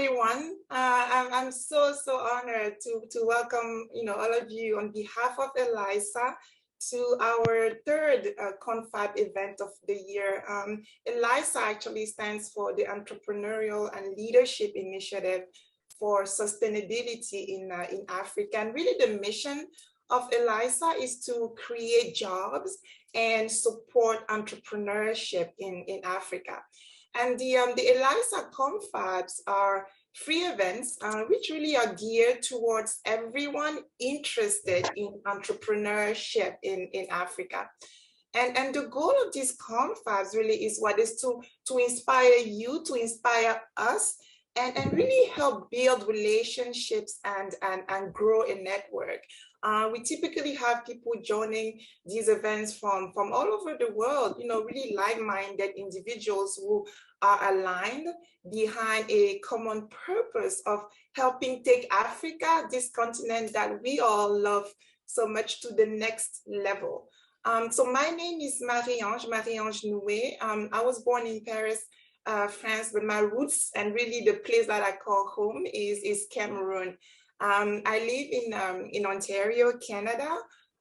everyone. I'm so honored to welcome all of you on behalf of ELISA to our third Confab event of the year. ELISA actually stands for the Entrepreneurial and Leadership Initiative for Sustainability in Africa. And really the mission of ELISA is to create jobs and support entrepreneurship in Africa. And the ELISA Confabs are free events which really are geared towards everyone interested in entrepreneurship in Africa. And the goal of these confabs really is to inspire you, to inspire us, and really help build relationships and grow a network. We typically have people joining these events from all over the world, really like-minded individuals who are aligned behind a common purpose of helping take Africa, this continent that we all love so much, to the next level. So my name is Marie-Ange Noué. I was born in Paris, France, but my roots and really the place that I call home is Cameroon. I live in Ontario, Canada.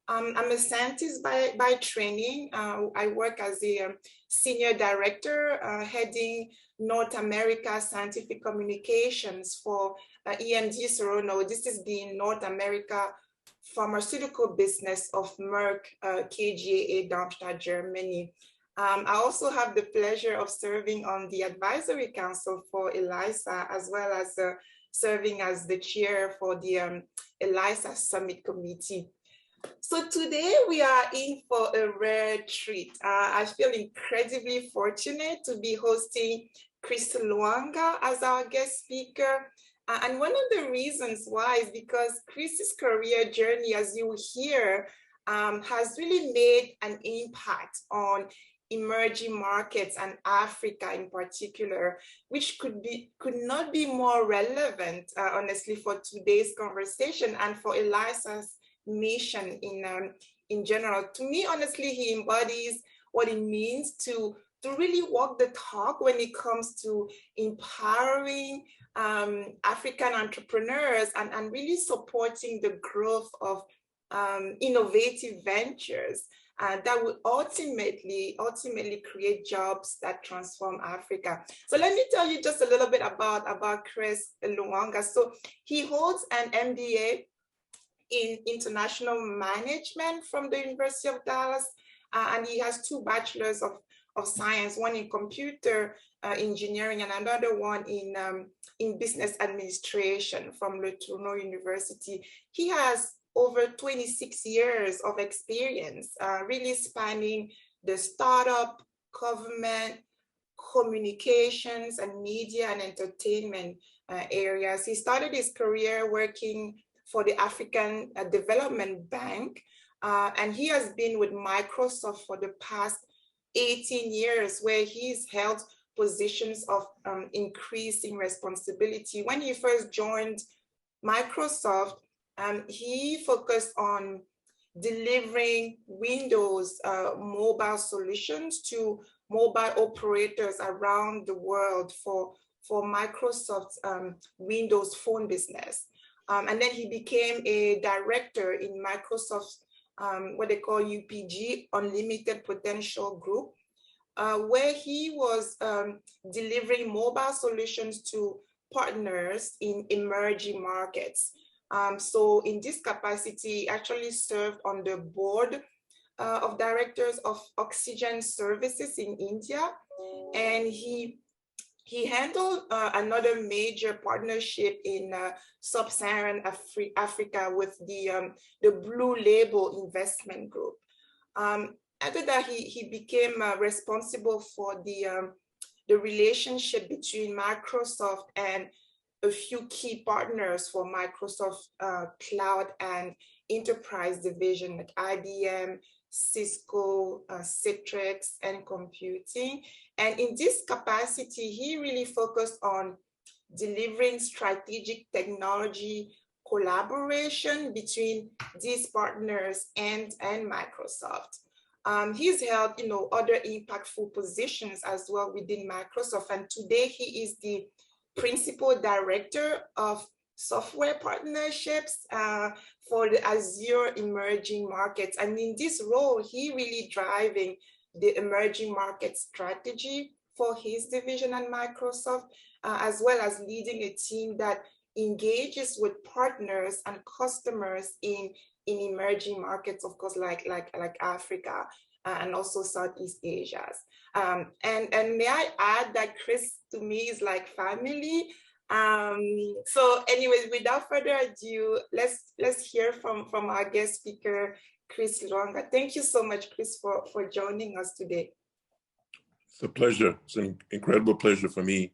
I'm a scientist by training. I work as a senior director heading North America Scientific Communications for EMD Serono. This is the North America pharmaceutical business of Merck KGaA Darmstadt, Germany. I also have the pleasure of serving on the advisory council for ELISA, as well as serving as the chair for the ELISA Summit Committee. So today we are in for a rare treat. I feel incredibly fortunate to be hosting Chris Lwanga as our guest speaker. And one of the reasons why is because Chris's career journey, as you will hear, has really made an impact on emerging markets and Africa in particular, which could not be more relevant, honestly, for today's conversation and for ELISA's mission in general. To me, honestly, he embodies what it means to really walk the talk when it comes to empowering African entrepreneurs and really supporting the growth of innovative ventures that would ultimately create jobs that transform Africa. So let me tell you just a little bit about Chris Lwanga. So he holds an MBA in international management from the University of Dallas, and he has 2 bachelors of science, one in computer engineering and another one in business administration from Le Tourneau University. He has over 26 years of experience, really spanning the startup, government, communications, and media and entertainment areas. He started his career working for the African Development Bank, and he has been with Microsoft for the past 18 years, where he's held positions of increasing responsibility. When he first joined Microsoft, he focused on delivering Windows mobile solutions to mobile operators around the world for Microsoft's Windows Phone business. And then he became a director in Microsoft's what they call UPG, Unlimited Potential Group, where he was delivering mobile solutions to partners in emerging markets. So in this capacity, he actually served on the board of directors of Oxygen Services in India, and he handled another major partnership in sub-Saharan Africa with the Blue Label Investment Group. After that, he became responsible for the relationship between Microsoft and a few key partners for Microsoft Cloud and Enterprise division, like IBM, Cisco, Citrix, and computing. And in this capacity, he really focused on delivering strategic technology collaboration between these partners and Microsoft. He's held, other impactful positions as well within Microsoft, and today he is the Principal Director of Software Partnerships for the Azure Emerging Markets. And in this role, he really driving the emerging market strategy for his division at Microsoft, as well as leading a team that engages with partners and customers in emerging markets, of course, like Africa and also Southeast Asia. And may I add that Chris to me is like family. So anyways, without further ado, let's hear from our guest speaker, Chris Lwanga. Thank you so much, Chris, for joining us today. It's a pleasure. It's an incredible pleasure for me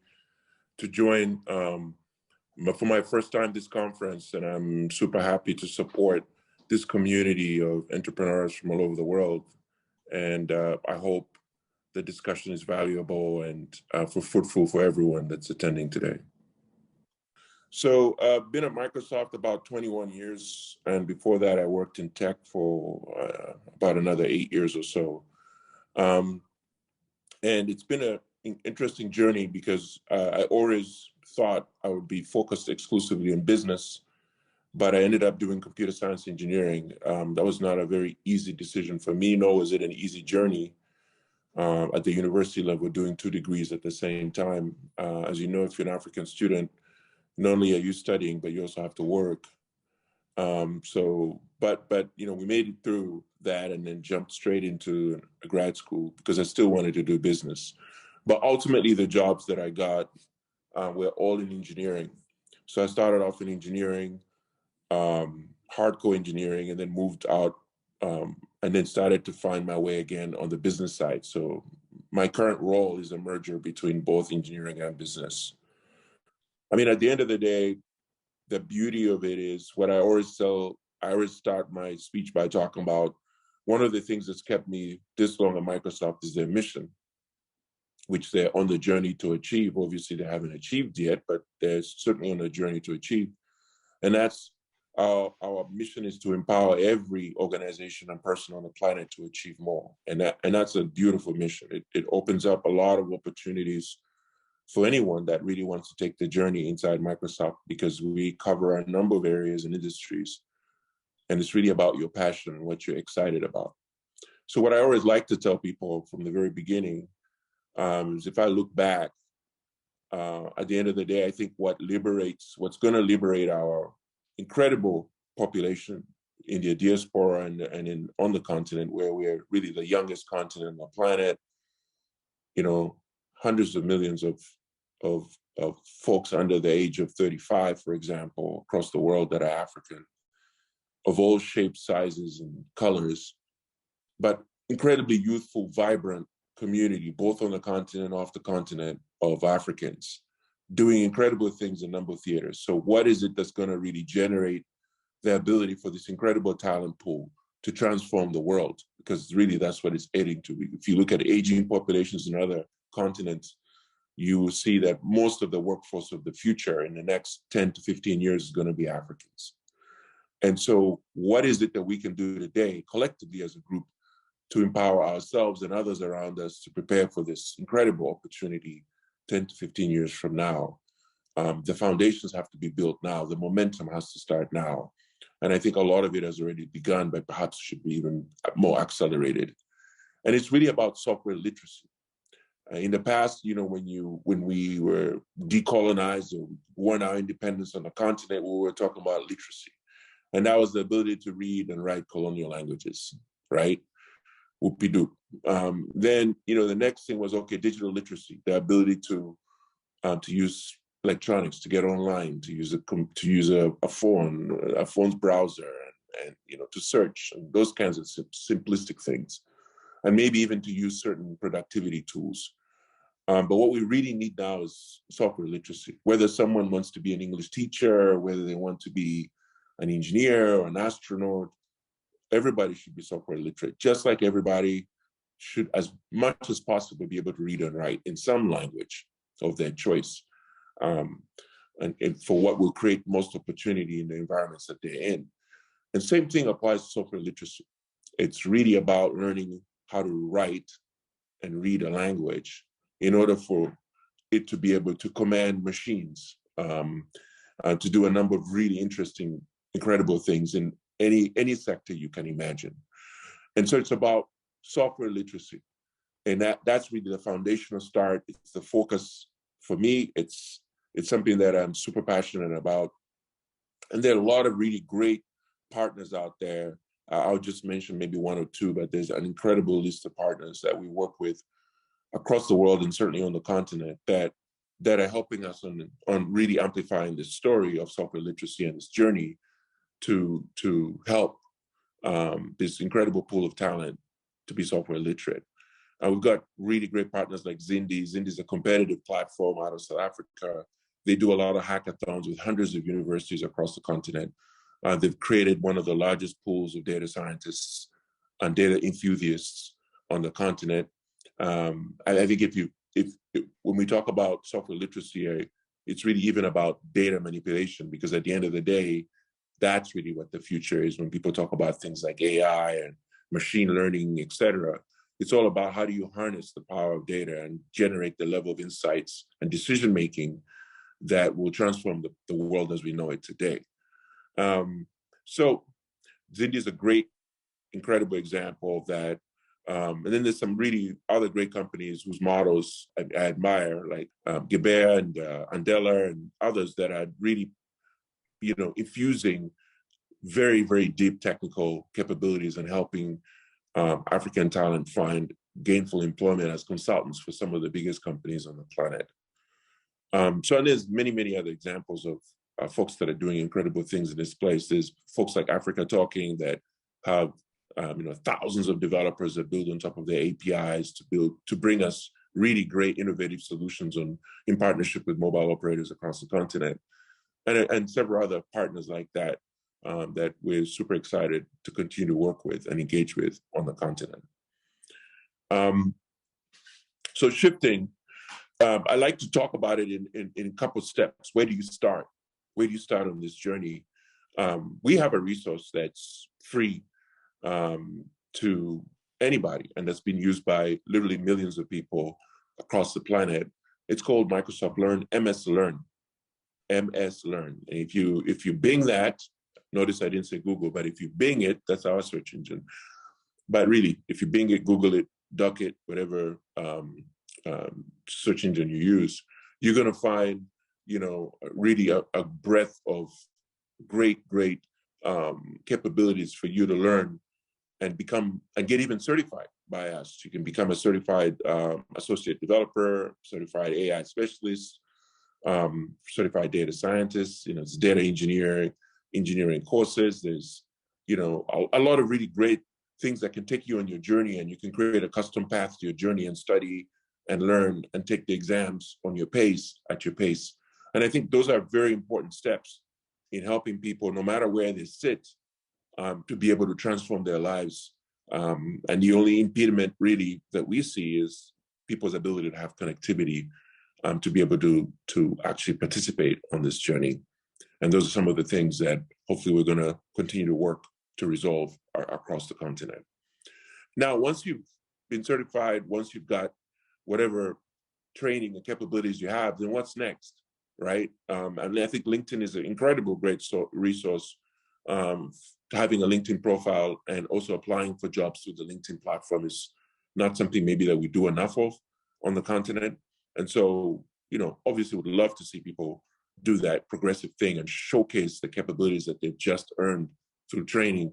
to join for my first time this conference, and I'm super happy to support this community of entrepreneurs from all over the world. And I hope the discussion is valuable and fruitful for everyone that's attending today. So I've been at Microsoft about 21 years, and before that I worked in tech for about another 8 years or so. And it's been an interesting journey because I always thought I would be focused exclusively on business, but I ended up doing computer science engineering. That was not a very easy decision for me, nor was it an easy journey at the university level, doing 2 degrees at the same time. As you know, if you're an African student, not only are you studying, but you also have to work. But you know, we made it through that and then jumped straight into a grad school because I still wanted to do business. But ultimately, the jobs that I got were all in engineering. So I started off in engineering, hardcore engineering, and then moved out and then started to find my way again on the business side. So my current role is a merger between both engineering and business. I mean, at the end of the day, the beauty of it is what I always tell, I always start my speech by talking about one of the things that's kept me this long at Microsoft is their mission, which they're on the journey to achieve. Obviously, they haven't achieved yet, but they're certainly on a journey to achieve. And that's our mission is to empower every organization and person on the planet to achieve more. And that's a beautiful mission. It opens up a lot of opportunities for anyone that really wants to take the journey inside Microsoft, because we cover a number of areas and industries. And it's really about your passion and what you're excited about. So what I always like to tell people from the very beginning is if I look back, at the end of the day, I think what's going to liberate our incredible population in the diaspora and on the continent, where we're really the youngest continent on the planet, you know, hundreds of millions of folks under the age of 35, for example, across the world that are African, of all shapes, sizes, and colors, but incredibly youthful, vibrant community, both on the continent and off the continent, of Africans doing incredible things in a number of theaters. So what is it that's going to really generate the ability for this incredible talent pool to transform the world? Because really that's what it's heading to. If you look at aging populations in other continents, you will see that most of the workforce of the future in the next 10 to 15 years is going to be Africans. And so what is it that we can do today collectively as a group to empower ourselves and others around us to prepare for this incredible opportunity 10 to 15 years from now? The foundations have to be built now. The momentum has to start now. And I think a lot of it has already begun, but perhaps should be even more accelerated. And it's really about software literacy. In the past, you know, when we were decolonized or won our independence on the continent, we were talking about literacy. And that was the ability to read and write colonial languages, right? Whoopie-doop. Then, you know, the next thing was, okay, digital literacy, the ability to use electronics, to get online, to use a phone's browser, and you know, to search, and those kinds of simplistic things, and maybe even to use certain productivity tools. But what we really need now is software literacy. Whether someone wants to be an English teacher, whether they want to be an engineer or an astronaut, everybody should be software literate, just like everybody should, as much as possible, be able to read and write in some language of their choice, and for what will create most opportunity in the environments that they're in. And same thing applies to software literacy. It's really about learning how to write and read a language in order for it to be able to command machines, to do a number of really interesting, incredible things in any sector you can imagine. And so it's about software literacy. And that's really the foundational start. It's the focus for me. It's something that I'm super passionate about. And there are a lot of really great partners out there. I'll just mention maybe one or two, but there's an incredible list of partners that we work with across the world and certainly on the continent that are helping us on really amplifying this story of software literacy and this journey to help this incredible pool of talent to be software literate. We've got really great partners like Zindi. Zindi is a competitive platform out of South Africa. They do a lot of hackathons with hundreds of universities across the continent. They've created one of the largest pools of data scientists and data enthusiasts on the continent. I think if when we talk about software literacy, it's really even about data manipulation, because at the end of the day, that's really what the future is. When people talk about things like AI and machine learning, et cetera, it's all about how do you harness the power of data and generate the level of insights and decision-making that will transform the world as we know it today. So Zindi is a great, incredible example of that. And then there's some really other great companies whose models I admire, like Gebert and Andela and others that are really, infusing very, very deep technical capabilities and helping African talent find gainful employment as consultants for some of the biggest companies on the planet. So and there's many, many other examples of folks that are doing incredible things in this place. There's folks like Africa Talking that have thousands of developers that build on top of their APIs to bring us really great innovative solutions in partnership with mobile operators across the continent, and several other partners like that that we're super excited to continue to work with and engage with on the continent. So shifting, I like to talk about it in a couple of steps. Where do you start? Where do you start on this journey? We have a resource that's free to anybody, and that's been used by literally millions of people across the planet. It's called Microsoft Learn, MS Learn. MS Learn. And if you Bing that, notice I didn't say Google, but if you Bing it, that's our search engine. But really, if you Bing it, Google it, Duck it, whatever search engine you use, you're going to find, really a breadth of great capabilities for you to learn and get even certified by us. You can become a certified associate developer, certified AI specialist, certified data scientist. It's data engineering courses. There's, a lot of really great things that can take you on your journey, and you can create a custom path to your journey and study and learn and take the exams on your pace, at your pace. And I think those are very important steps in helping people, no matter where they sit, to be able to transform their lives. And the only impediment really that we see is people's ability to have connectivity to be able to actually participate on this journey. And those are some of the things that hopefully we're going to continue to work to resolve across the continent. Now, once you've been certified, once you've got whatever training and capabilities you have, then what's next, right? And I think LinkedIn is an incredible, great resource. Having a LinkedIn profile and also applying for jobs through the LinkedIn platform is not something maybe that we do enough of on the continent. And so, obviously would love to see people do that progressive thing and showcase the capabilities that they've just earned through training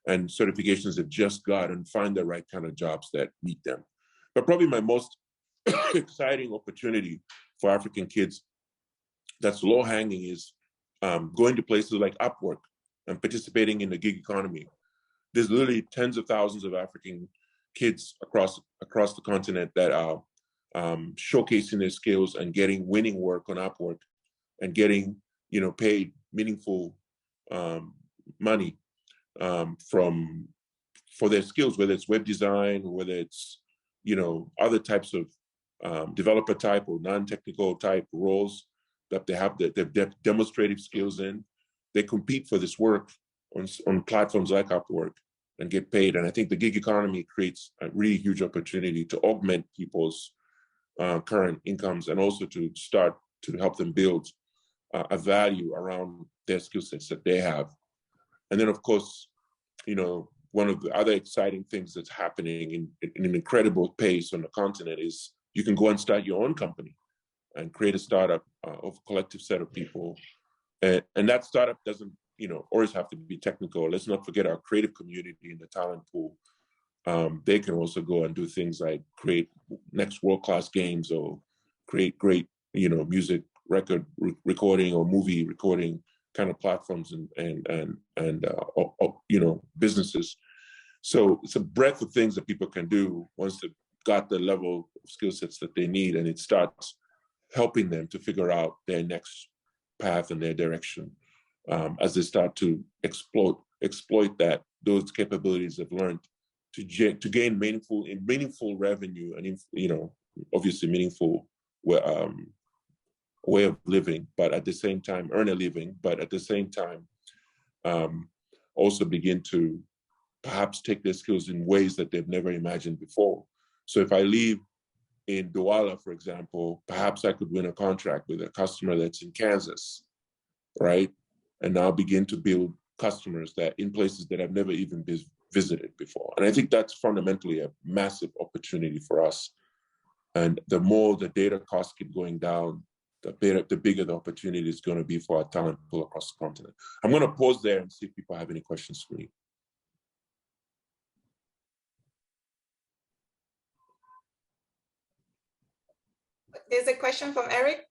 and certifications they've just got, and find the right kind of jobs that meet them. But probably my most exciting opportunity for African kids that's low-hanging is going to places like Upwork and participating in the gig economy. There's literally tens of thousands of African kids across the continent that are showcasing their skills and winning work on Upwork and getting, paid meaningful money for their skills, whether it's web design, whether it's, other types of developer type or non-technical type roles that they have that they've demonstrative skills in. They compete for this work on platforms like Upwork and get paid. And I think the gig economy creates a really huge opportunity to augment people's current incomes, and also to start to help them build a value around their skill sets that they have. And then, of course, you know, one of the other exciting things that's happening in an incredible pace on the continent is you can go and start your own company and create a startup of a collective set of people. And that startup doesn't, you know, always have to be technical. Let's not forget our creative community in the talent pool. They can also go and do things like create next world-class games or create great, you know, music record recording or movie recording kind of platforms and you know, businesses. So it's a breadth of things that people can do once they've got the level of skill sets that they need, and it starts helping them to figure out their next path and their direction as they start to exploit those capabilities they've learned to gain meaningful revenue and, you know, obviously meaningful way of living, but at the same time earn a living, but at the same time also begin to perhaps take their skills in ways that they've never imagined before. So if I live in Douala, for example, perhaps I could win a contract with a customer that's in Kansas, right? And now begin to build customers that in places that I've never even visited before. And I think that's fundamentally a massive opportunity for us. And the more the data costs keep going down, the bigger the opportunity is going to be for our talent pool across the continent. I'm going to pause there and see if people have any questions for me. There's a question from Eric.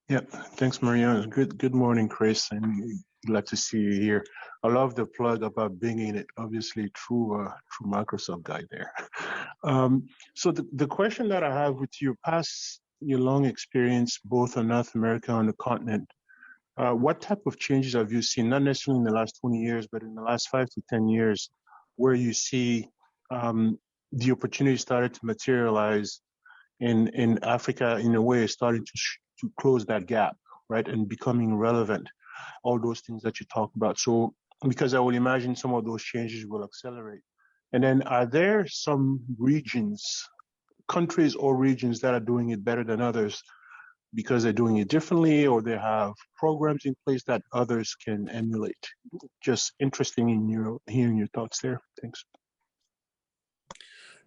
Yeah, thanks, Marianne. Good morning, Chris, and glad to see you here. I love the plug about bringing it, obviously, through Microsoft guy there. So the question that I have with you, past your long experience both in North America and the continent, what type of changes have you seen, not necessarily in the last 20 years, but in the last 5 to 10 years, where you see the opportunity started to materialize in Africa in a way, starting to close that gap, right, and becoming relevant, all those things that you talk about. So, because I will imagine some of those changes will accelerate. And then are there some regions, countries or regions that are doing it better than others because they're doing it differently, or they have programs in place that others can emulate? Just interesting in hearing your thoughts there. Thanks.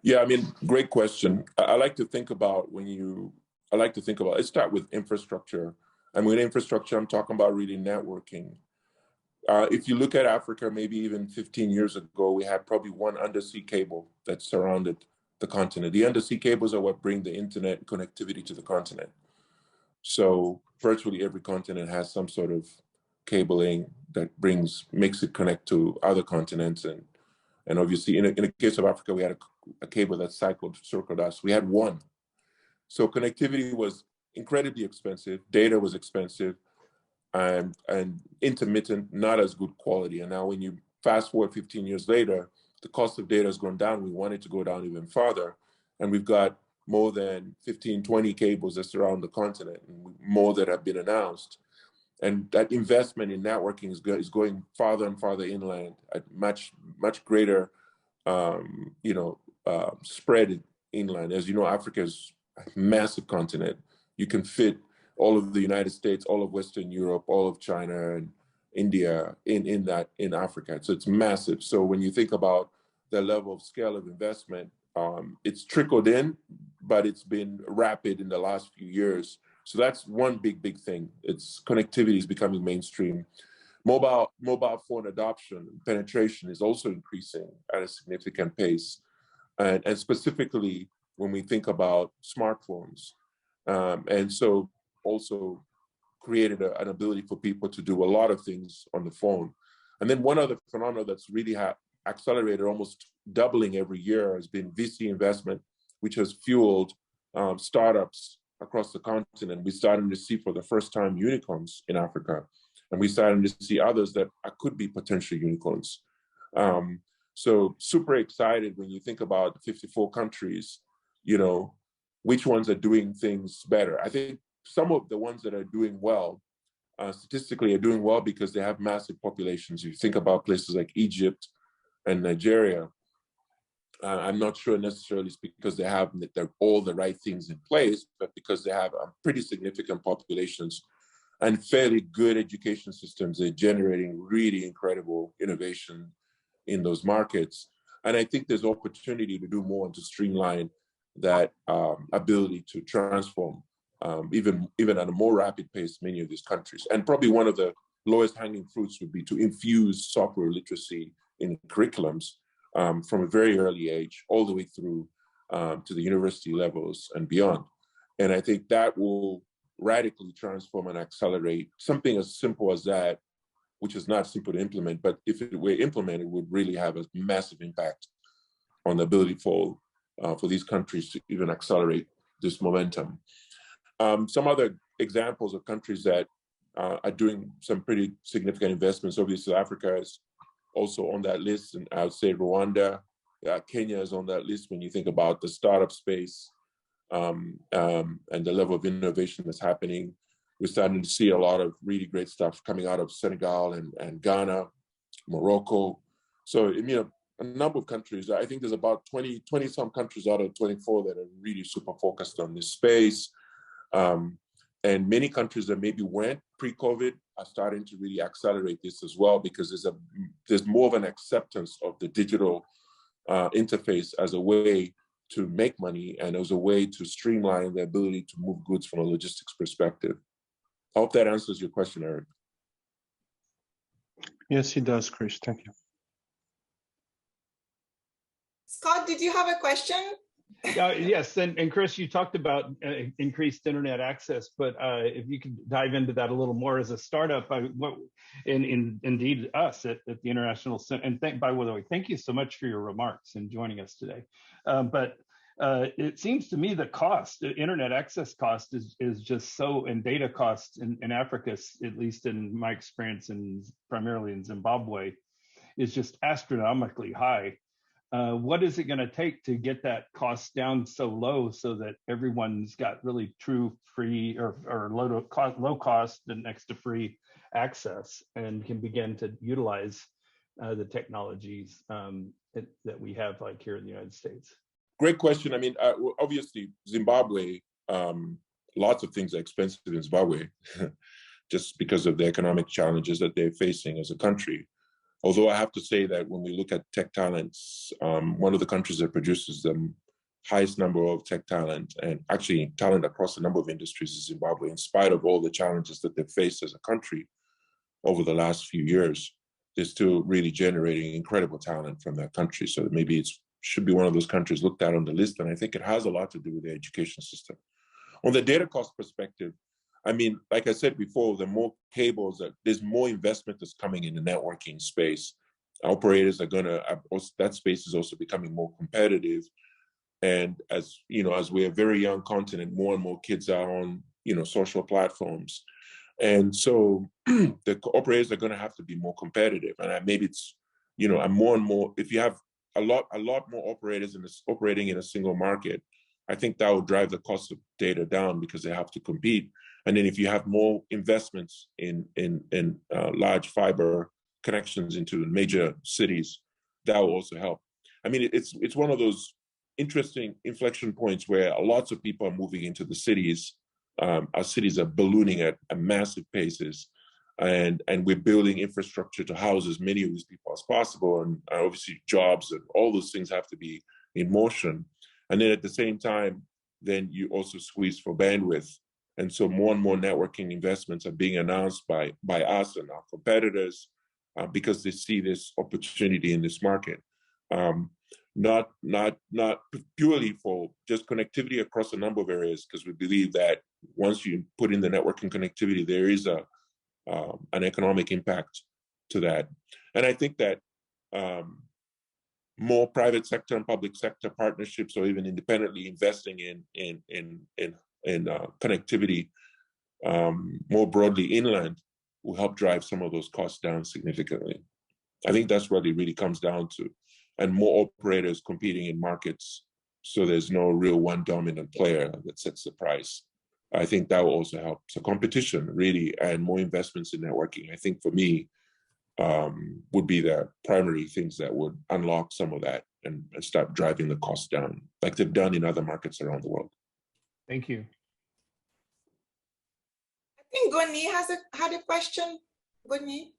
Yeah, I mean, great question. I like to think about let's start with infrastructure. And with infrastructure, I'm talking about really networking. If you look at Africa, maybe even 15 years ago, we had probably one undersea cable that surrounded the continent. The undersea cables are what bring the internet connectivity to the continent. So virtually every continent has some sort of cabling that makes it connect to other continents. And obviously, in the case of Africa, we had a cable that circled us. We had one. So connectivity was incredibly expensive. Data was expensive and intermittent, not as good quality. And now when you fast forward 15 years later, the cost of data has gone down. We want it to go down even further. And we've got more than 15, 20 cables that surround the continent, and more that have been announced. And that investment in networking is going farther and farther inland at much greater, spread inland. As you know, Africa is a massive continent. You can fit all of the United States, all of Western Europe, all of China and India in Africa. So it's massive. So when you think about the level of scale of investment, it's trickled in, but it's been rapid in the last few years. So that's one big thing. It's connectivity is becoming mainstream. Mobile phone adoption and penetration is also increasing at a significant pace. And specifically when we think about smartphones. And so also created an ability for people to do a lot of things on the phone. And then one other phenomenon that's really accelerated, almost doubling every year, has been VC investment, which has fueled startups across the continent. We're starting to see for the first time unicorns in Africa. And we're starting to see others that could be potential unicorns. So super excited when you think about 54 countries, which ones are doing things better. I think some of the ones that are doing well, statistically are doing well because they have massive populations. You think about places like Egypt and Nigeria, I'm not sure necessarily it's because they have all the right things in place, but because they have pretty significant populations and fairly good education systems. They're generating really incredible innovation in those markets. And I think there's opportunity to do more and to streamline that ability to transform even at a more rapid pace many of these countries. And probably one of the lowest hanging fruits would be to infuse software literacy in curriculums from a very early age all the way through to the university levels and beyond. And I think that will radically transform and accelerate something as simple as that, which is not simple to implement, but if it were implemented, would really have a massive impact on the ability for these countries to even accelerate this momentum. Some other examples of countries that are doing some pretty significant investments. Obviously, Africa is also on that list, and I would say Rwanda, Kenya is on that list when you think about the startup space and the level of innovation that's happening. We're starting to see a lot of really great stuff coming out of Senegal and Ghana, Morocco. So, a number of countries. I think there's about 20 some countries out of 24 that are really super focused on this space. And many countries that maybe weren't pre-COVID are starting to really accelerate this as well, because there's more of an acceptance of the digital interface as a way to make money and as a way to streamline the ability to move goods from a logistics perspective. I hope that answers your question, Eric. Yes, it does, Chris. Thank you. Scott, did you have a question? Yes, and Chris, you talked about increased internet access, but if you could dive into that a little more as a startup, indeed us at the International Center, and by the way, thank you so much for your remarks and joining us today. But it seems to me the cost, the internet access cost is just so, and data costs in Africa, at least in my experience, and primarily in Zimbabwe, is just astronomically high. What is it going to take to get that cost down so low so that everyone's got really true free or low cost and next to free access and can begin to utilize the technologies that we have, like here in the United States? Great question. I mean, obviously, Zimbabwe, lots of things are expensive in Zimbabwe just because of the economic challenges that they're facing as a country. Although I have to say that when we look at tech talents, one of the countries that produces the highest number of tech talent, and actually talent across a number of industries, is Zimbabwe, in spite of all the challenges that they've faced as a country over the last few years. They're still really generating incredible talent from that country. So maybe it should be one of those countries looked at on the list. And I think it has a lot to do with the education system. On the data cost perspective, I mean, like I said before, the more cables, there's more investment that's coming in the networking space. Operators are that space is also becoming more competitive. And as you know, as we're a very young continent, more and more kids are on, social platforms. And so the operators are going to have to be more competitive. And maybe it's, and more, if you have a lot more operators operating in a single market, I think that will drive the cost of data down because they have to compete. And then if you have more investments in large fiber connections into major cities, that will also help. I mean, it's one of those interesting inflection points where lots of people are moving into the cities. Our cities are ballooning at massive paces, and we're building infrastructure to house as many of these people as possible. And obviously jobs and all those things have to be in motion. And then at the same time, then you also squeeze for bandwidth. And so more and more networking investments are being announced by us and our competitors because they see this opportunity in this market. Not purely for just connectivity across a number of areas, because we believe that once you put in the networking connectivity, there is an economic impact to that. And I think that more private sector and public sector partnerships, or even independently investing in connectivity more broadly inland, will help drive some of those costs down significantly. I think that's what it really comes down to. And more operators competing in markets, so there's no real one dominant player that sets the price. I think that will also help. So competition, really, and more investments in networking, I think for me, would be the primary things that would unlock some of that and start driving the cost down, like they've done in other markets around the world. Thank you. I think Goni had a question. Goni?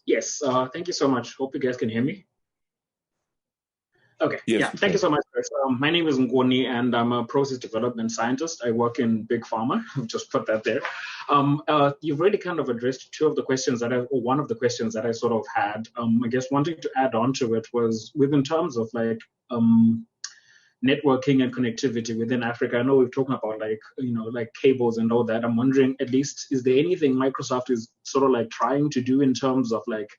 Yes, thank you so much. Hope you guys can hear me. Okay, yes, yeah, thank you so much, Chris. My name is Ngoni, and I'm a process development scientist. I work in Big Pharma. Just put that there. You've already kind of addressed two of the questions or one of the questions that I sort of had. I guess wanting to add on to it was within terms of like networking and connectivity within Africa. I know we've talked about like, like cables and all that. I'm wondering, at least, is there anything Microsoft is sort of like trying to do in terms of like,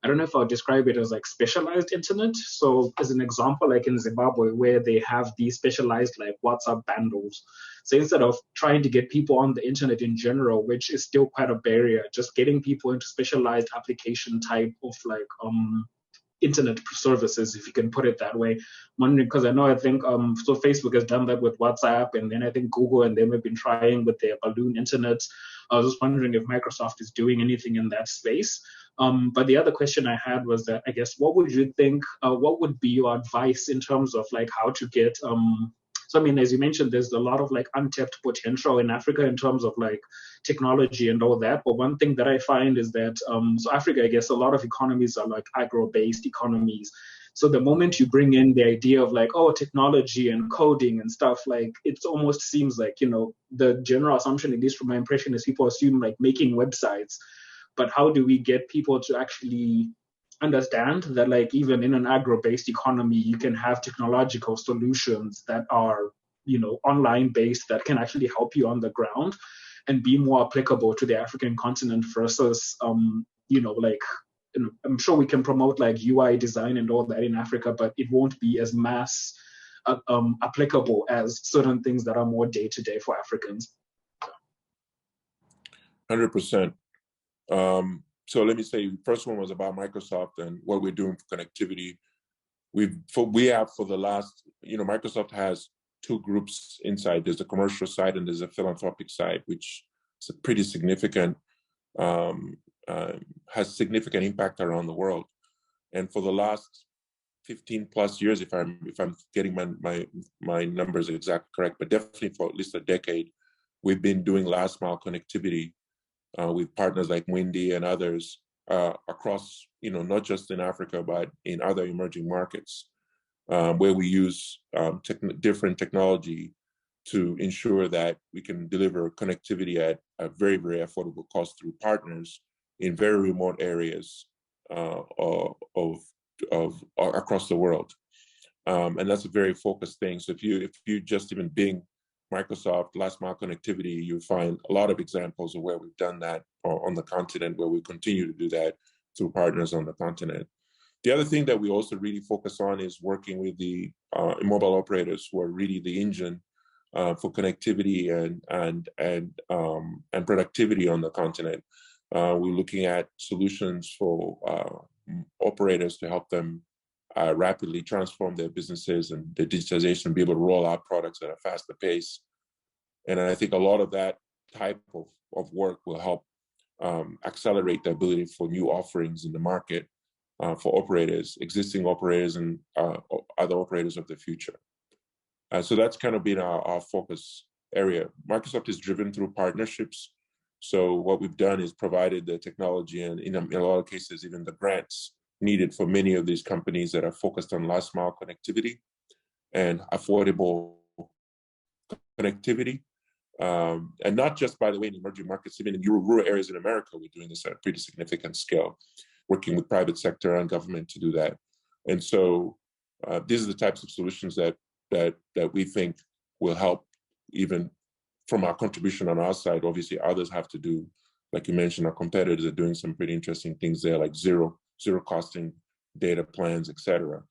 I don't know if I'll describe it as like specialized internet. So as an example, like in Zimbabwe, where they have these specialized like WhatsApp bundles. So instead of trying to get people on the internet in general, which is still quite a barrier, just getting people into specialized application type of like internet services, if you can put it that way. Wondering, because I think so Facebook has done that with WhatsApp, and then I think Google and them have been trying with their balloon internet. I was just wondering if Microsoft is doing anything in that space. But the other question I had was that, I guess, what would you think, what would be your advice in terms of like how to get, so I mean, as you mentioned, there's a lot of like untapped potential in Africa in terms of like technology and all that. But one thing that I find is that, so Africa, I guess a lot of economies are like agro-based economies. So the moment you bring in the idea of like, oh, technology and coding and stuff, like it almost seems like, the general assumption, at least from my impression, is people assume like making websites. But how do we get people to actually understand that like even in an agro-based economy, you can have technological solutions that are, online based that can actually help you on the ground and be more applicable to the African continent versus, like, I'm sure we can promote like UI design and all that in Africa, but it won't be as mass applicable as certain things that are more day-to-day for Africans. 100%. So let me say, first one was about Microsoft and what we're doing for connectivity. We have for the last, Microsoft has two groups inside. There's a commercial side and there's a philanthropic side, which is a pretty significant, has significant impact around the world. And for the last 15 plus years, if I'm getting my numbers exactly correct, but definitely for at least a decade, we've been doing last mile connectivity with partners like Windy and others across, not just in Africa, but in other emerging markets, where we use different technology to ensure that we can deliver connectivity at a very, very affordable cost through partners in very remote areas of across the world. And that's a very focused thing. So if you just even Bing Microsoft last mile connectivity, you find a lot of examples of where we've done that on the continent, where we continue to do that through partners on the continent. The other thing that we also really focus on is working with the mobile operators, who are really the engine for connectivity and productivity on the continent. We're looking at solutions for operators to help them rapidly transform their businesses and their digitization, be able to roll out products at a faster pace. And I think a lot of that type of work will help accelerate the ability for new offerings in the market for operators, existing operators, and other operators of the future. So that's kind of been our focus area. Microsoft is driven through partnerships. So what we've done is provided the technology and in a lot of cases, even the grants needed for many of these companies that are focused on last mile connectivity and affordable connectivity. And not just, by the way, in emerging markets, even in rural areas in America, we're doing this at a pretty significant scale, working with private sector and government to do that. And so these are the types of solutions that we think will help, even from our contribution on our side. Obviously, others have to do, like you mentioned, our competitors are doing some pretty interesting things there, like zero costing data plans, et cetera.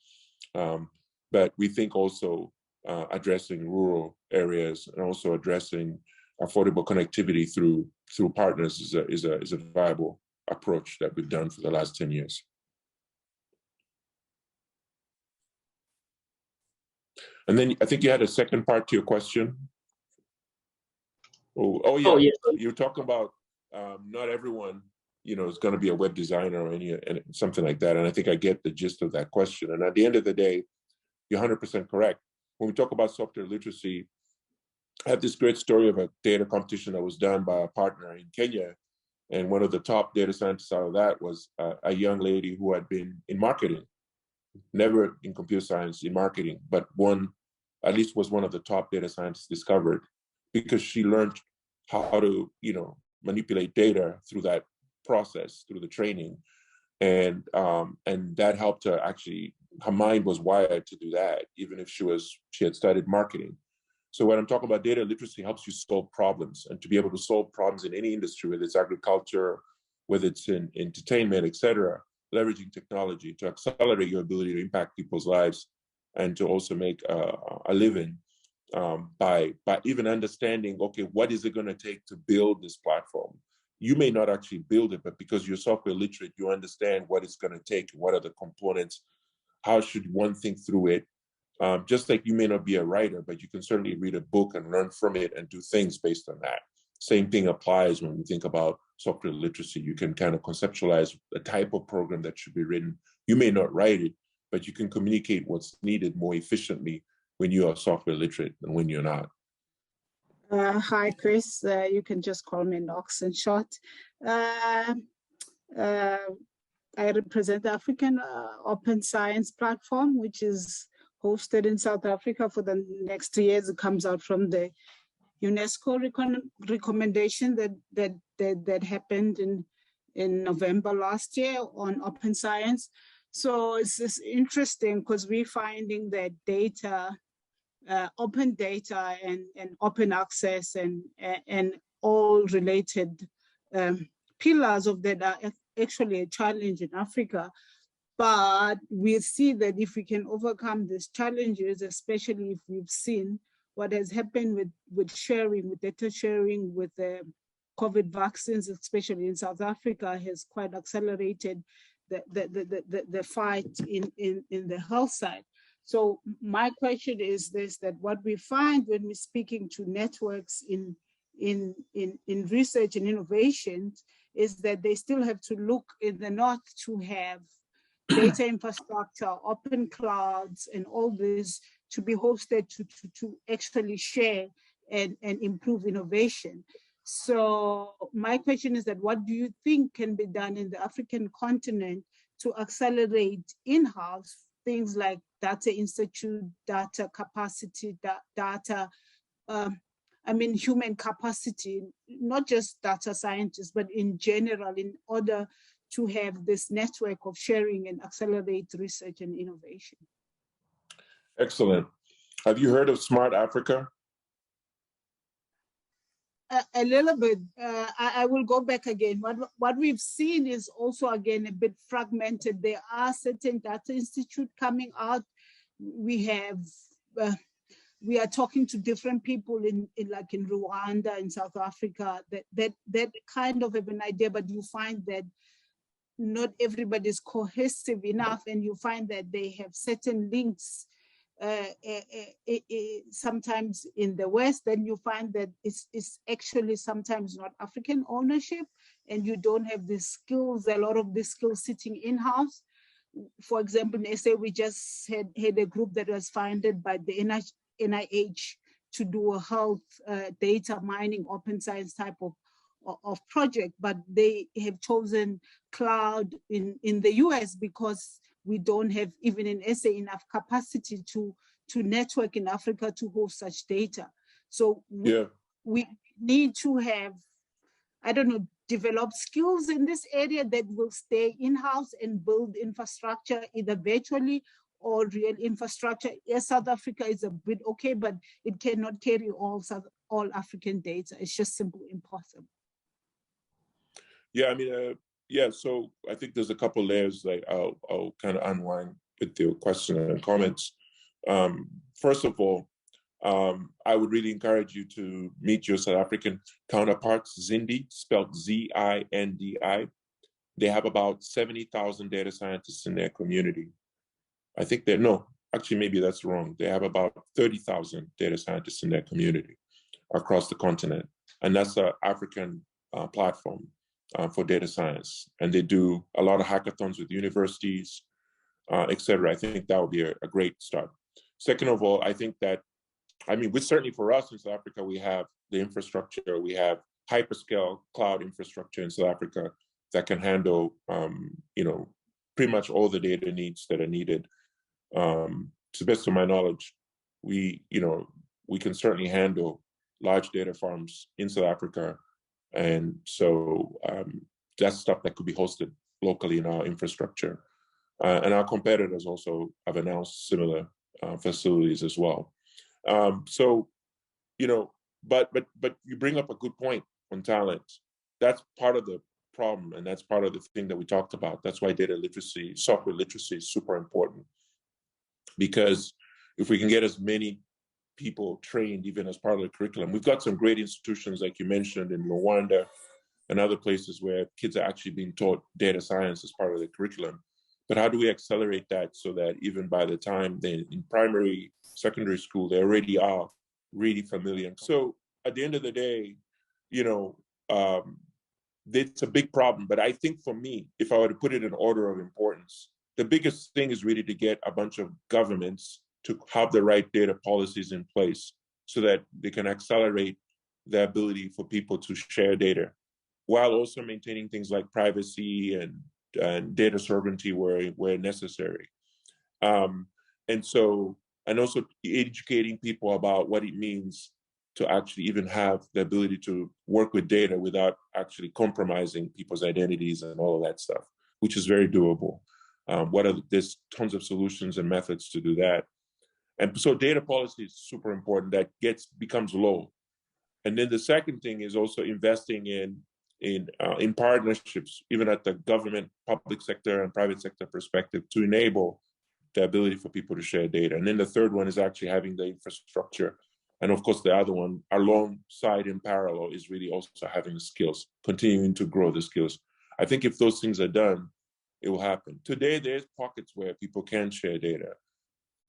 But we think also addressing rural areas and also addressing affordable connectivity through partners is a viable approach that we've done for the last 10 years. And then I think you had a second part to your question. Oh yeah. Oh, yeah. You're talking about not everyone is going to be a web designer or something like that. And I think I get the gist of that question. And at the end of the day, you're 100% correct. When we talk about software literacy, I have this great story of a data competition that was done by a partner in Kenya. And one of the top data scientists out of that was a young lady who had been in marketing, never in computer science, in marketing, but at least was one of the top data scientists discovered, because she learned how to, manipulate data through that process, through the training. And that helped her actually, her mind was wired to do that, even if she had studied marketing. So when I'm talking about data literacy, helps you solve problems, and to be able to solve problems in any industry, whether it's agriculture, whether it's in entertainment, et cetera, leveraging technology to accelerate your ability to impact people's lives and to also make a living by even understanding, okay, what is it going to take to build this platform? You may not actually build it, but because you're software literate, you understand what it's going to take, what are the components, how should one think through it. Just like you may not be a writer, but you can certainly read a book and learn from it and do things based on that. Same thing applies when we think about software literacy. You can kind of conceptualize the type of program that should be written. You may not write it, but you can communicate what's needed more efficiently when you are software literate than when you're not. Hi, Chris. You can just call me Knox in short. I represent the African Open Science Platform, which is hosted in South Africa for the next 2 years. It comes out from the UNESCO recommendation that happened in November last year on open science. So it's interesting because we're finding that data, open data and open access and all related pillars of that are actually a challenge in Africa. But we see that if we can overcome these challenges, especially if we've seen what has happened with sharing, with data sharing, with the COVID vaccines, especially in South Africa, has quite accelerated the fight in the health side. So my question is this, that what we find when we're speaking to networks in research and innovation is that they still have to look in the north to have data infrastructure, open clouds, and all this to be hosted to actually share and improve innovation. So my question is that what do you think can be done in the African continent to accelerate in-house things like data institute, data capacity, human capacity, not just data scientists, but in general, in order to have this network of sharing and accelerate research and innovation? Excellent. Have you heard of Smart Africa? A little bit. I will go back again. What we've seen is also, again, a bit fragmented. There are certain data institutes coming out. We are talking to different people in Rwanda and South Africa that kind of have an idea, but you find that not everybody is cohesive enough, and you find that they have certain links sometimes in the West. Then you find that it's actually sometimes not African ownership, and you don't have the skills, a lot of the skills sitting in-house. For example, in SA, we just had a group that was funded by the NIH to do a health data mining, open science type of project, but they have chosen cloud in the US because we don't have, even in SA, enough capacity to network in Africa to host such data. So we need to have, develop skills in this area that will stay in-house and build infrastructure, either virtually or real infrastructure. Yes, South Africa is a bit okay, but it cannot carry all African data. It's just simply impossible. Yeah, so I think there's a couple layers that I'll kind of unwind with your question and comments. First of all, I would really encourage you to meet your South African counterparts, Zindi, spelled ZINDI. They have about 70,000 data scientists in their community. I think maybe that's wrong. They have about 30,000 data scientists in their community across the continent. And that's an African platform. for data science. And they do a lot of hackathons with universities, et cetera. I think that would be a great start. Second of all, I think that, certainly for us in South Africa, we have the infrastructure, we have hyperscale cloud infrastructure in South Africa that can handle, pretty much all the data needs that are needed. To the best of my knowledge, we can certainly handle large data farms in South Africa. And so that's stuff that could be hosted locally in our infrastructure. And our competitors also have announced similar facilities as well. But you bring up a good point on talent. That's part of the problem, and that's part of the thing that we talked about. That's why data literacy, software literacy is super important. Because if we can get as many people trained, even as part of the curriculum, we've got some great institutions, like you mentioned, in Rwanda and other places where kids are actually being taught data science as part of the curriculum. But how do we accelerate that so that even by the time they're in primary, secondary school, they already are really familiar? So at the end of the day, it's a big problem. But I think for me, if I were to put it in order of importance, the biggest thing is really to get a bunch of governments to have the right data policies in place so that they can accelerate the ability for people to share data, while also maintaining things like privacy and data sovereignty where necessary. And also educating people about what it means to actually even have the ability to work with data without actually compromising people's identities and all of that stuff, which is very doable. There's tons of solutions and methods to do that. And so data policy is super important. That becomes low. And then the second thing is also investing in partnerships, even at the government, public sector, and private sector perspective, to enable the ability for people to share data. And then the third one is actually having the infrastructure. And of course, the other one, alongside in parallel, is really also having the skills, continuing to grow the skills. I think if those things are done, it will happen. Today, there's pockets where people can share data.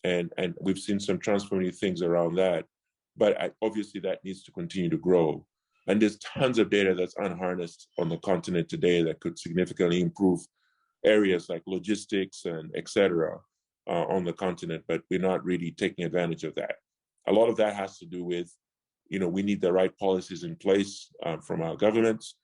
And we've seen some transformative things around that. But obviously, that needs to continue to grow. And there's tons of data that's unharnessed on the continent today that could significantly improve areas like logistics and et cetera on the continent, but we're not really taking advantage of that. A lot of that has to do with, we need the right policies in place from our governments.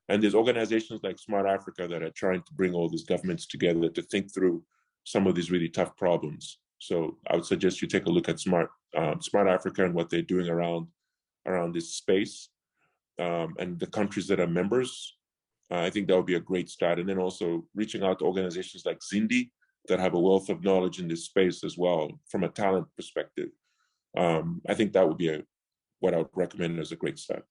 And there's organizations like Smart Africa that are trying to bring all these governments together to think through some of these really tough problems. So I would suggest you take a look at Smart Africa and what they're doing around this space. And the countries that are members, I think that would be a great start. And then also reaching out to organizations like Zindi that have a wealth of knowledge in this space as well, from a talent perspective. I think that would be what I would recommend as a great start.